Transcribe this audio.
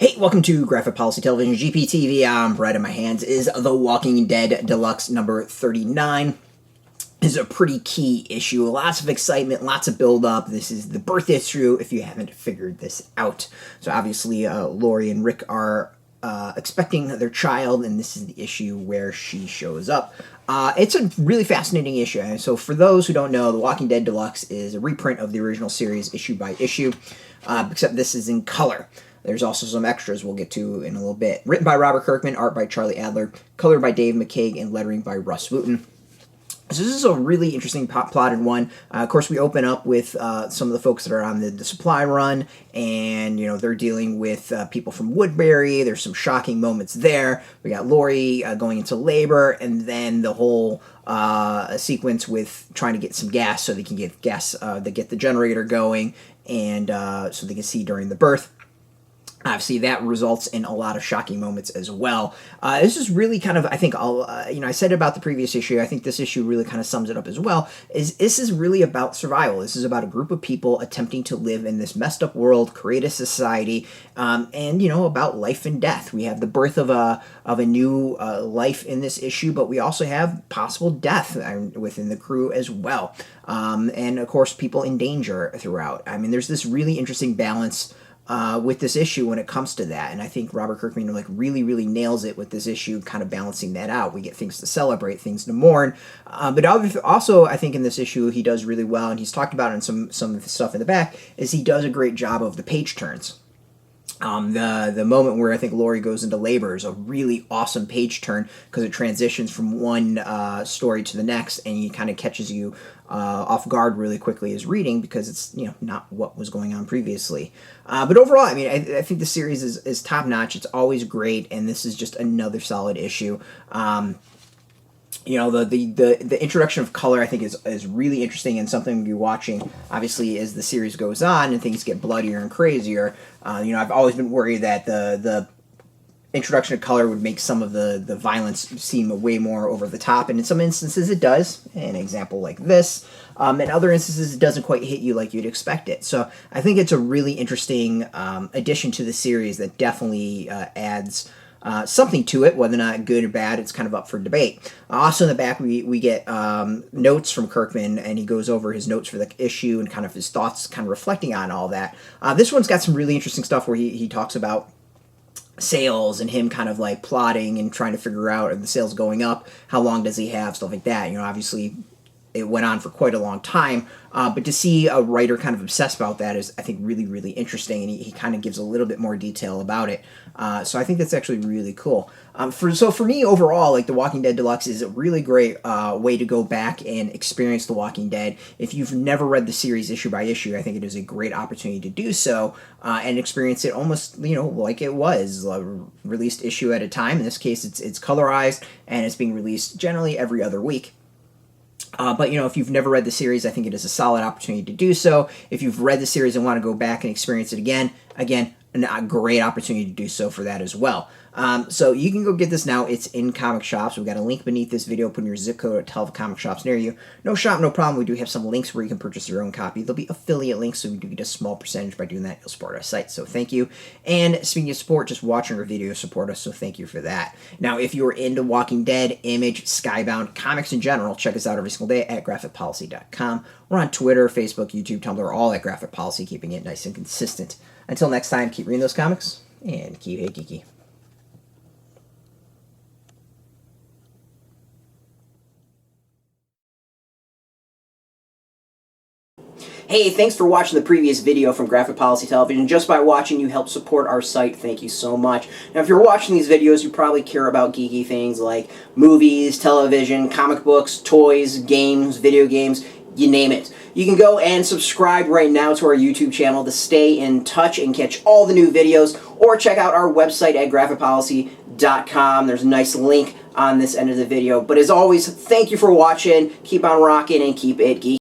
Hey, welcome to Graphic Policy Television, GPTV. Right in my hands is The Walking Dead Deluxe number 39. This is a pretty key issue. Lots of excitement, lots of build-up. This is the birth issue, if you haven't figured this out. So obviously, Lori and Rick are expecting their child, and this is the issue where she shows up. It's a really fascinating issue. And so for those who don't know, The Walking Dead Deluxe is a reprint of the original series issue by issue, except this is in color. There's also some extras we'll get to in a little bit. Written by Robert Kirkman, art by Charlie Adlard, colored by Dave McCaig, and lettering by Rus Wooton. So this is a really interesting plotted one. Of course, we open up with some of the folks that are on the supply run, and they're dealing with people from Woodbury. There's some shocking moments there. We got Lori going into labor, and then the whole sequence with trying to get some gas so they can get gas. They get the generator going, and so they can see during the birth. Obviously, that results in a lot of shocking moments as well. This is really kind of, I think, I said about the previous issue, I think this issue really kind of sums it up as well, this is really about survival. This is about a group of people attempting to live in this messed up world, create a society, and, about life and death. We have the birth of a new life in this issue, but we also have possible death within the crew as well. And, of course, people in danger throughout. I mean, there's this really interesting balance with this issue when it comes to that, and I think Robert Kirkman really nails it with this issue, kind of balancing that out. We get things to celebrate, things to mourn, but also I think in this issue he does really well, and he's talked about it in some of the stuff in the back, is he does a great job of the page turns. The moment where I think Lori goes into labor is a really awesome page turn because it transitions from one story to the next, and it kind of catches you off guard really quickly as reading because it's not what was going on previously. But overall, I mean, I think the series is top notch. It's always great, and this is just another solid issue. The introduction of color, I think, is really interesting and something we'll be watching, obviously, as the series goes on and things get bloodier and crazier. I've always been worried that the introduction of color would make some of the violence seem way more over the top, and in some instances it does. An example like this. In other instances, it doesn't quite hit you like you'd expect it. So I think it's a really interesting addition to the series that definitely adds something to it. Whether or not good or bad, it's kind of up for debate. Also in the back, we get notes from Kirkman, and he goes over his notes for the issue and kind of his thoughts, kind of reflecting on all that. This one's got some really interesting stuff where he talks about sales and him kind of like plotting and trying to figure out, are the sales going up? How long does he have? Stuff like that. Obviously it went on for quite a long time, but to see a writer kind of obsess about that is, I think, really interesting, and he kind of gives a little bit more detail about it. So I think that's actually really cool. For me, overall, The Walking Dead Deluxe is a really great way to go back and experience The Walking Dead. If you've never read the series issue by issue, I think it is a great opportunity to do so and experience it almost, like it was, released issue at a time. In this case, it's colorized, and it's being released generally every other week. But, if you've never read the series, I think it is a solid opportunity to do so. If you've read the series and want to go back and experience it again, a great opportunity to do so for that as well. So you can go get this now. It's in comic shops. We've got a link beneath this video. Put in your zip code to tell the comic shops near you. No shop, no problem. We do have some links where you can purchase your own copy. There'll be affiliate links, so we do get a small percentage. By doing that, you'll support our site, so thank you. And speaking of support, just watching our videos support us, so thank you for that. Now, if you're into Walking Dead, Image, Skybound, comics in general, check us out every single day at graphicpolicy.com. We're on Twitter, Facebook, YouTube, Tumblr, all at Graphic Policy, keeping it nice and consistent. Until next time, keep reading those comics, and keep it geeky. Hey, thanks for watching the previous video from Graphic Policy Television. Just by watching, you help support our site. Thank you so much. Now, if you're watching these videos, you probably care about geeky things like movies, television, comic books, toys, games, video games, you name it. You can go and subscribe right now to our YouTube channel to stay in touch and catch all the new videos, or check out our website at graphicpolicy.com. There's a nice link on this end of the video. But as always, thank you for watching. Keep on rocking and keep it geeky.